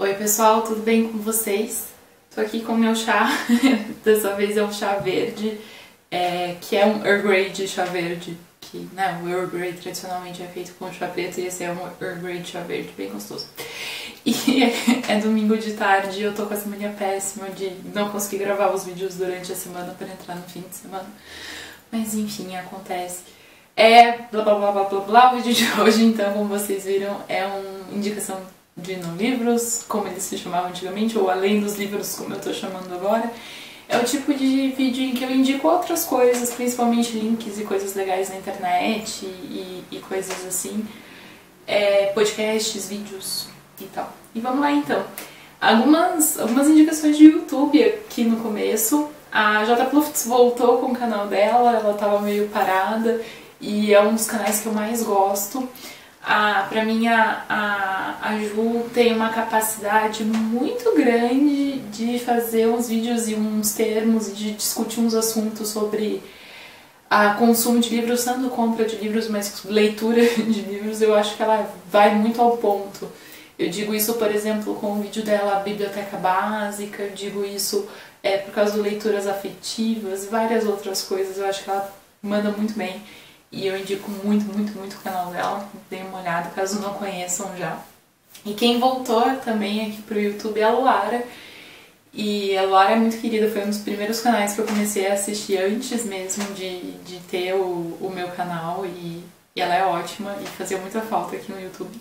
Oi pessoal, tudo bem com vocês? Tô aqui com o meu chá, dessa vez é um chá verde, que é um Earl Grey de chá verde, que o Earl Grey tradicionalmente é feito com chá preto e esse é um Earl Grey de chá verde, bem gostoso. E é domingo de tarde e eu tô com essa mania péssima de não conseguir gravar os vídeos durante a semana para entrar no fim de semana, mas enfim, acontece. Blá blá blá blá blá blá, o vídeo de hoje então, como vocês viram, é uma indicação de não livros, como eles se chamavam antigamente, ou além dos livros, como eu tô chamando agora. É o tipo de vídeo em que eu indico outras coisas, principalmente links e coisas legais na internet e coisas assim, podcasts, vídeos e tal. E vamos lá então. Algumas indicações de YouTube aqui no começo. A J Plufts voltou com o canal dela, ela tava meio parada e é um dos canais que eu mais gosto. Pra mim a Ju tem uma capacidade muito grande de fazer uns vídeos e uns termos e de discutir uns assuntos sobre consumo de livros, tanto compra de livros, mas leitura de livros. Eu acho que ela vai muito ao ponto. Eu digo isso, por exemplo, com o vídeo dela, Biblioteca Básica, eu digo isso por causa de leituras afetivas e várias outras coisas. Eu acho que ela manda muito bem. E eu indico muito, muito, muito o canal dela, deem uma olhada, caso não conheçam já. E quem voltou também aqui pro YouTube é a Luara. E a Luara é muito querida, foi um dos primeiros canais que eu comecei a assistir antes mesmo de ter o meu canal. E ela é ótima e fazia muita falta aqui no YouTube.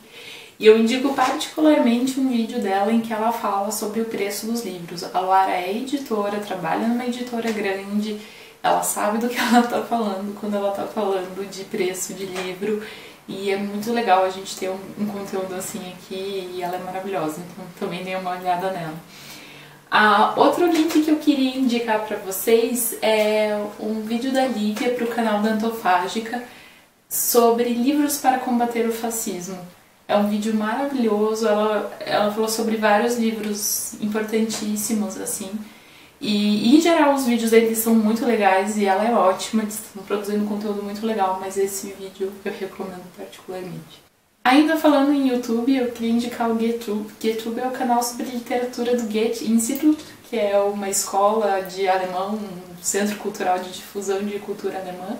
E eu indico particularmente um vídeo dela em que ela fala sobre o preço dos livros. A Luara é editora, trabalha numa editora grande. Ela sabe do que ela tá falando quando ela tá falando de preço de livro e é muito legal a gente ter um conteúdo assim aqui e ela é maravilhosa, então também dê uma olhada nela. Outro link que eu queria indicar pra vocês é um vídeo da Lívia pro canal da Antofágica sobre livros para combater o fascismo. É um vídeo maravilhoso, ela falou sobre vários livros importantíssimos assim. E em geral os vídeos deles são muito legais e ela é ótima, eles estão produzindo conteúdo muito legal, mas esse vídeo eu recomendo particularmente. Ainda falando em YouTube, eu queria indicar o GetTube. GetTube é o canal sobre literatura do Goethe Institut, que é uma escola de alemão, um centro cultural de difusão de cultura alemã.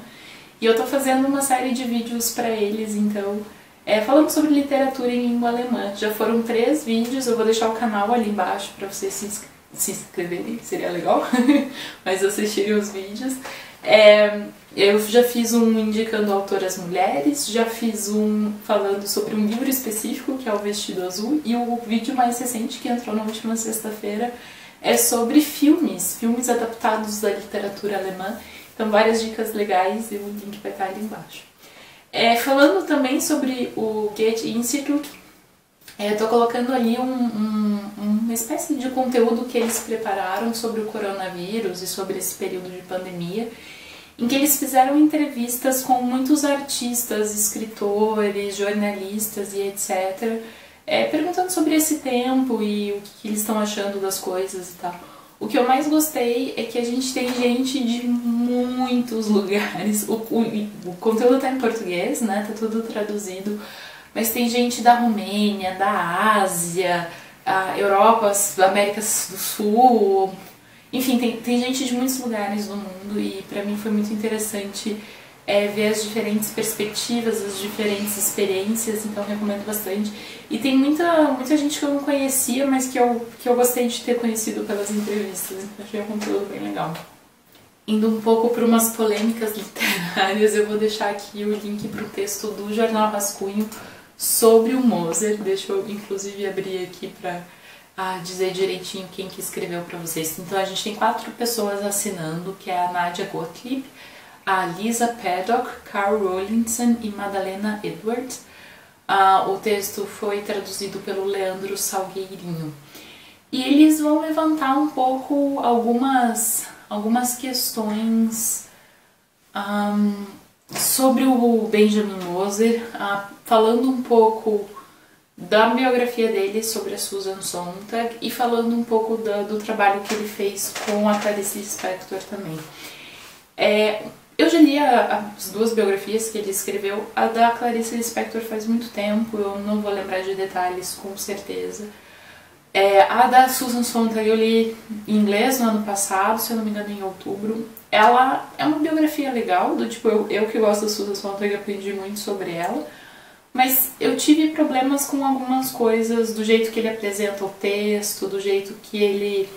E eu tô fazendo uma série de vídeos pra eles, então, falando sobre literatura em língua alemã. Já foram 3 vídeos, eu vou deixar o canal ali embaixo pra vocês se inscreverem, seria legal, mas assistirem os vídeos. Eu já fiz um indicando autoras mulheres, já fiz um falando sobre um livro específico, que é O Vestido Azul, e o vídeo mais recente, que entrou na última sexta-feira, é sobre filmes adaptados da literatura alemã, então várias dicas legais e o link vai estar ali embaixo. Falando também sobre o Goethe Institut, tô colocando ali uma espécie de conteúdo que eles prepararam sobre o coronavírus e sobre esse período de pandemia, em que eles fizeram entrevistas com muitos artistas, escritores, jornalistas e etc., perguntando sobre esse tempo e o que eles estão achando das coisas e tal. O que eu mais gostei é que a gente tem gente de muitos lugares, o conteúdo tá em português, né, tá tudo traduzido, mas tem gente da Romênia, da Ásia, Europa, América do Sul, enfim, tem gente de muitos lugares do mundo e pra mim foi muito interessante ver as diferentes perspectivas, as diferentes experiências, então recomendo bastante. E tem muita gente que eu não conhecia, mas que eu gostei de ter conhecido pelas entrevistas, então achei um conteúdo bem legal. Indo um pouco para umas polêmicas literárias, eu vou deixar aqui o link para o texto do Jornal Rascunho sobre o Moser. Deixa eu inclusive abrir aqui para dizer direitinho quem que escreveu para vocês. Então a gente tem 4 pessoas assinando, que é a Nadia Gottlieb, a Lisa Paddock, Carl Rollinson e Madalena Edwards. O texto foi traduzido pelo Leandro Salgueirinho. E eles vão levantar um pouco algumas questões sobre o Benjamin Moser, falando um pouco da biografia dele sobre a Susan Sontag e falando um pouco do trabalho que ele fez com a Clarice Lispector também. Eu já li as 2 biografias que ele escreveu. A da Clarice Lispector faz muito tempo, eu não vou lembrar de detalhes com certeza. A da Susan Sontag eu li em inglês no ano passado, se eu não me engano em outubro. Ela é uma biografia legal, do tipo, eu que gosto da Susan Sontag aprendi muito sobre ela, mas eu tive problemas com algumas coisas, do jeito que ele apresenta o texto, do jeito que ele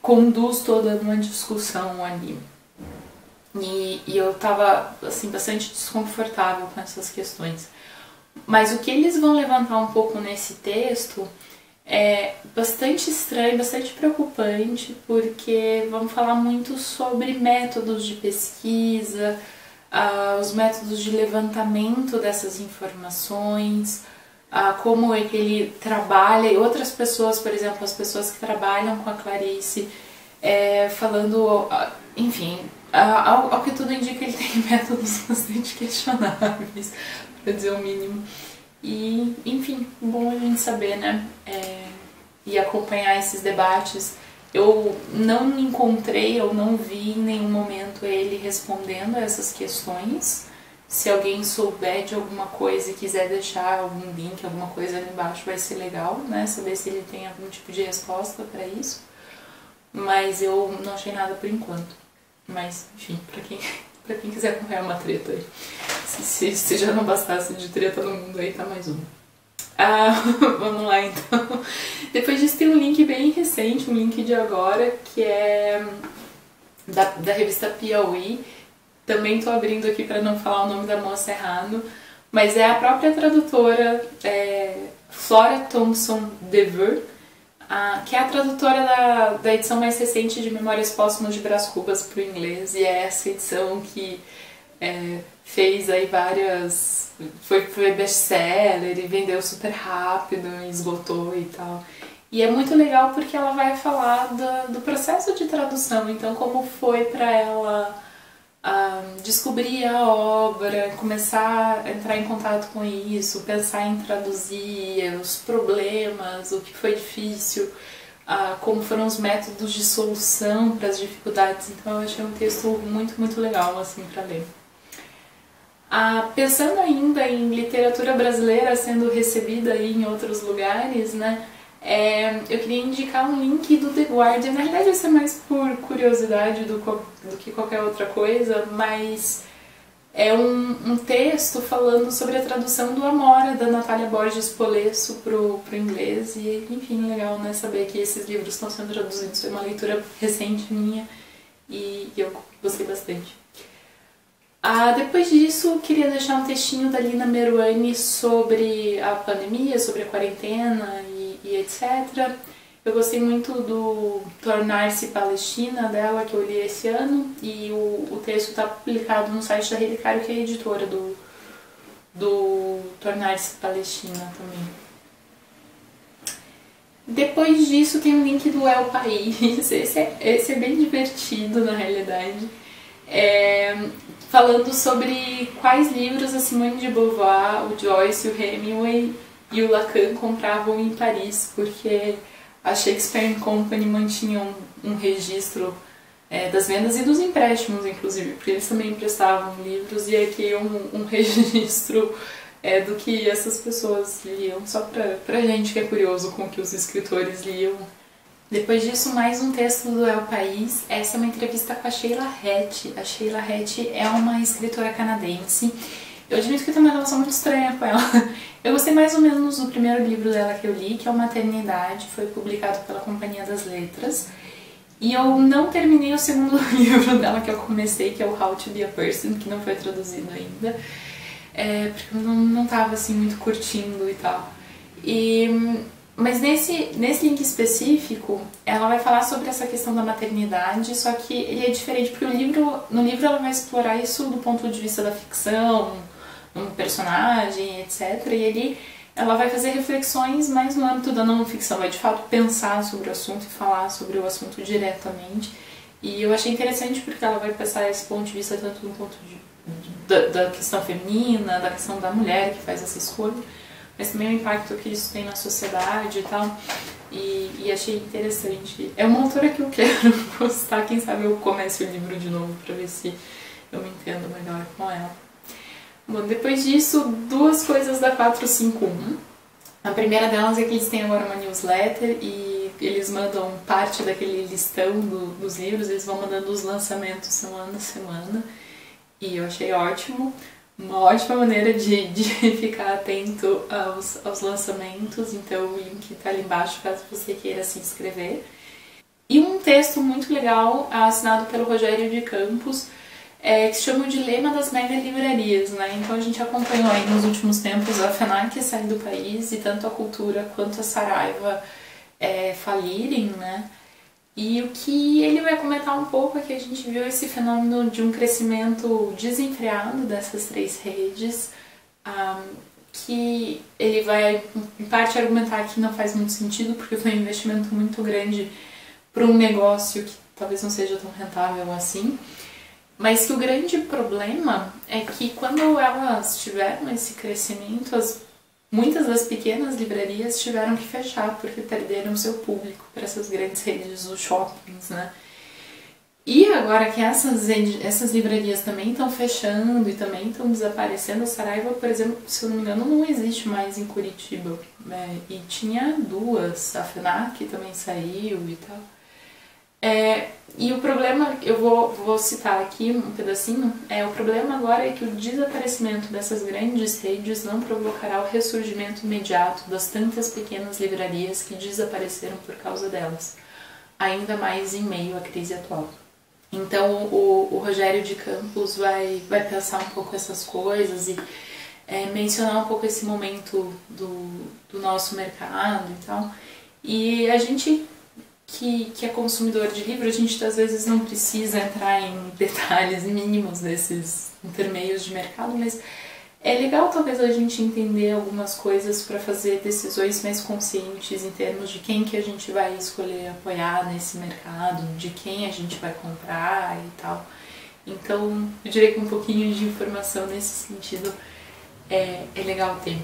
conduz toda uma discussão ali. E eu tava, assim, bastante desconfortável com essas questões. Mas o que eles vão levantar um pouco nesse texto é bastante estranho, bastante preocupante, porque vamos falar muito sobre métodos de pesquisa, os métodos de levantamento dessas informações, como é que ele trabalha, e outras pessoas, por exemplo, as pessoas que trabalham com a Clarice, falando, enfim, ao que tudo indica, ele tem métodos bastante questionáveis, para dizer o mínimo. E, enfim, bom a gente saber, né? E acompanhar esses debates. Eu não encontrei, eu não vi em nenhum momento ele respondendo a essas questões. Se alguém souber de alguma coisa e quiser deixar algum link, alguma coisa ali embaixo, vai ser legal, né? Saber se ele tem algum tipo de resposta para isso. Mas eu não achei nada por enquanto. Mas, enfim, pra quem quiser acompanhar uma treta aí. Se já não bastasse de treta no mundo, aí tá mais uma. Vamos lá então. Depois disso tem um link bem recente, um link de agora, que é da revista Piauí. Também tô abrindo aqui pra não falar o nome da moça errado, mas é a própria tradutora Flora Thompson DeVere, que é a tradutora da edição mais recente de Memórias Póstumas de Brás Cubas para o inglês, e é essa edição que fez aí várias... Foi best-seller e vendeu super rápido, esgotou e tal. E é muito legal porque ela vai falar do processo de tradução, então como foi para ela descobrir a obra, começar a entrar em contato com isso, pensar em traduzir, os problemas, o que foi difícil, como foram os métodos de solução para as dificuldades. Então eu achei um texto muito, muito legal assim para ler. Pensando ainda em literatura brasileira sendo recebida aí em outros lugares, né? Eu queria indicar um link do The Guardian. Na verdade, isso é mais por curiosidade do que qualquer outra coisa, mas é um texto falando sobre a tradução do Amora, da Natália Borges Polesso pro inglês. E, enfim, legal, né? Saber que esses livros estão sendo traduzidos. Foi uma leitura recente minha e eu gostei bastante. Depois disso, queria deixar um textinho da Lina Meruane sobre a pandemia, sobre a quarentena e etc. Eu gostei muito do Tornar-se Palestina dela, que eu li esse ano, e o texto está publicado no site da Relicário, que é a editora do Tornar-se Palestina também. Depois disso tem um link do El País, esse é bem divertido na realidade. Falando sobre quais livros a Simone de Beauvoir, o Joyce, o Hemingway e o Lacan compravam em Paris, porque a Shakespeare Company mantinha um registro das vendas e dos empréstimos, inclusive, porque eles também emprestavam livros, e aqui um registro do que essas pessoas liam, só pra gente que é curioso com o que os escritores liam. Depois disso, mais um texto do El País. Essa é uma entrevista com a Sheila Hett. A Sheila Hett é uma escritora canadense. Eu admito que eu tenho uma relação muito estranha com ela. Eu gostei mais ou menos do primeiro livro dela que eu li, que é o Maternidade, foi publicado pela Companhia das Letras. E eu não terminei o segundo livro dela que eu comecei, que é o How to Be a Person, que não foi traduzido ainda, porque eu não tava assim muito curtindo e tal. Mas nesse link específico, ela vai falar sobre essa questão da maternidade, só que ele é diferente, porque no livro ela vai explorar isso do ponto de vista da ficção, um personagem, etc. E ali ela vai fazer reflexões mais no âmbito da não ficção, vai de fato pensar sobre o assunto e falar sobre o assunto diretamente. E eu achei interessante porque ela vai pensar esse ponto de vista tanto do ponto da questão feminina, da questão da mulher que faz essa escolha, mas também o impacto que isso tem na sociedade e tal, e achei interessante. É uma autora que eu quero gostar, quem sabe eu comece o livro de novo pra ver se eu me entendo melhor com ela. Bom, depois disso, duas coisas da 451. A primeira delas é que eles têm agora uma newsletter, e eles mandam parte daquele listão dos livros, eles vão mandando os lançamentos semana a semana. E eu achei ótimo, uma ótima maneira de ficar atento aos lançamentos. Então o link tá ali embaixo caso você queira se inscrever. E um texto muito legal, assinado pelo Rogério de Campos, que se chama o Dilema das Mega Livrarias, né? Então a gente acompanhou aí nos últimos tempos a FENAC sair do país e tanto a Cultura quanto a Saraiva falirem, né? E o que ele vai comentar um pouco é que a gente viu esse fenômeno de um crescimento desenfreado dessas três redes, que ele vai, em parte, argumentar que não faz muito sentido, porque foi um investimento muito grande para um negócio que talvez não seja tão rentável assim, mas que o grande problema é que quando elas tiveram esse crescimento, muitas das pequenas livrarias tiveram que fechar porque perderam seu público para essas grandes redes dos shoppings, né? E agora que essas livrarias também estão fechando e também estão desaparecendo, a Saraiva, por exemplo, se eu não me engano, não existe mais em Curitiba, né? E tinha duas, a FENAC também saiu e tal. E o problema, eu vou citar aqui um pedacinho, o problema agora é que o desaparecimento dessas grandes redes não provocará o ressurgimento imediato das tantas pequenas livrarias que desapareceram por causa delas, ainda mais em meio à crise atual. Então o Rogério de Campos vai pensar um pouco essas coisas e mencionar um pouco esse momento do nosso mercado e tal. E a gente que é consumidor de livro, a gente às vezes não precisa entrar em detalhes mínimos desses intermeios de mercado, mas é legal talvez a gente entender algumas coisas para fazer decisões mais conscientes em termos de quem que a gente vai escolher apoiar nesse mercado, de quem a gente vai comprar e tal. Então, eu diria que um pouquinho de informação nesse sentido é legal ter.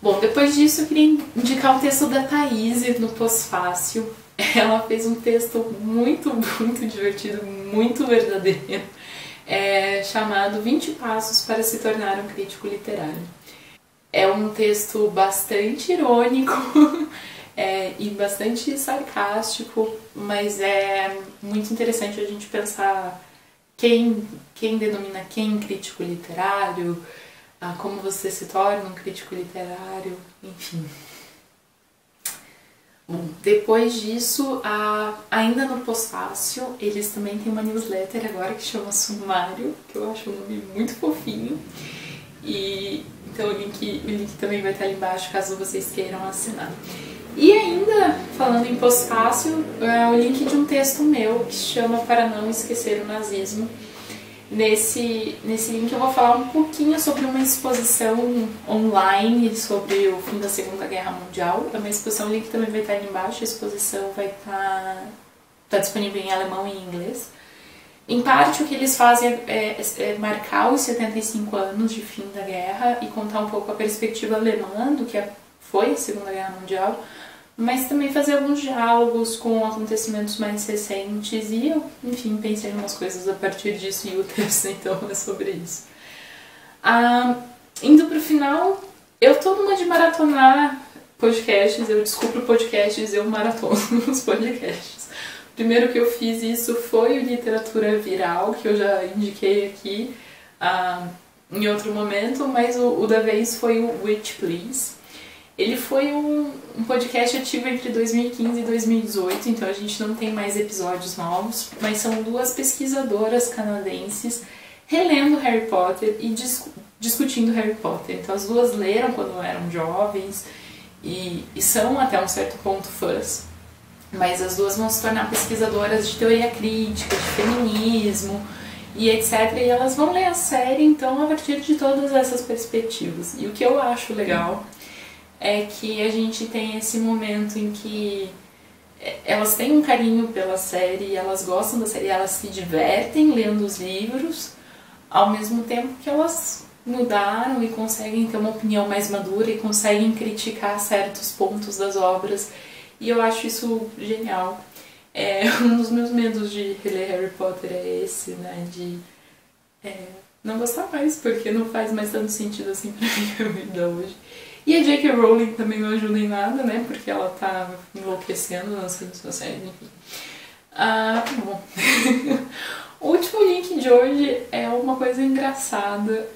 Bom, depois disso eu queria indicar um texto da Thaís no Pós-Fácil. Ela fez um texto muito divertido, muito verdadeiro, chamado 20 Passos para se tornar um crítico literário. É um texto bastante irônico e bastante sarcástico, mas é muito interessante a gente pensar quem denomina quem crítico literário, como você se torna um crítico literário, enfim. Bom, depois disso, ainda no Pós-Fácil, eles também têm uma newsletter agora que chama Sumário, que eu acho um nome muito fofinho. E então o link também vai estar ali embaixo caso vocês queiram assinar. E ainda, falando em Pós-Fácil, o link de um texto meu que se chama Para Não Esquecer o Nazismo. Nesse link eu vou falar um pouquinho sobre uma exposição online sobre o fim da Segunda Guerra Mundial. É uma exposição, o link também vai estar ali embaixo, a exposição vai estar disponível em alemão e em inglês. Em parte o que eles fazem é marcar os 75 anos de fim da guerra e contar um pouco a perspectiva alemã do que foi a Segunda Guerra Mundial, mas também fazer alguns diálogos com acontecimentos mais recentes e eu, enfim, pensei em umas coisas a partir disso e o texto então é sobre isso. Indo pro final, eu tô numa de maratonar podcasts, eu descubro podcasts, eu maratono os podcasts. O primeiro que eu fiz isso foi o Literatura Viral, que eu já indiquei aqui em outro momento, mas o da vez foi o Witch Please. Ele foi um podcast ativo entre 2015 e 2018, então a gente não tem mais episódios novos, mas são duas pesquisadoras canadenses relendo Harry Potter e discutindo Harry Potter. Então as duas leram quando eram jovens e são até um certo ponto fãs, mas as duas vão se tornar pesquisadoras de teoria crítica, de feminismo e etc. E elas vão ler a série então a partir de todas essas perspectivas. E o que eu acho legal é que a gente tem esse momento em que elas têm um carinho pela série, elas gostam da série, elas se divertem lendo os livros, ao mesmo tempo que elas mudaram e conseguem ter uma opinião mais madura e conseguem criticar certos pontos das obras, e eu acho isso genial. Um dos meus medos de reler Harry Potter é esse, né, de não gostar mais, porque não faz mais tanto sentido assim pra minha vida hoje. E a J.K. Rowling também não ajuda em nada, né? Porque ela tá enlouquecendo nas redes sociais, enfim. Bom. O último link de hoje é uma coisa engraçada,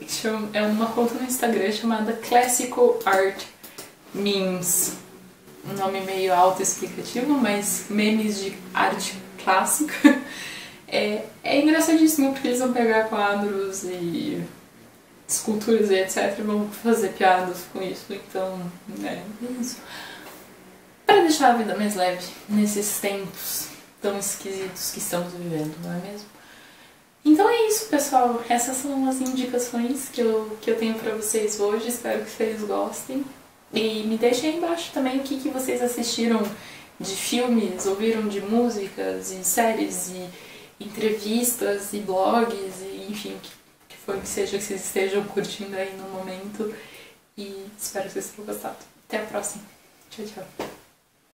é uma conta no Instagram chamada Classical Art Memes. Um nome meio autoexplicativo, mas memes de arte clássica. É engraçadíssimo porque eles vão pegar quadros e esculturas e etc. e vão fazer piadas com isso, então é isso. Para deixar a vida mais leve nesses tempos tão esquisitos que estamos vivendo, não é mesmo? Então é isso, pessoal. Essas são as indicações que eu tenho pra vocês hoje. Espero que vocês gostem. E me deixem aí embaixo também o que vocês assistiram de filmes, ouviram de músicas e séries e entrevistas e blogs e enfim, o que for que seja que vocês estejam curtindo aí no momento. E espero que vocês tenham gostado. Até a próxima. Tchau, tchau.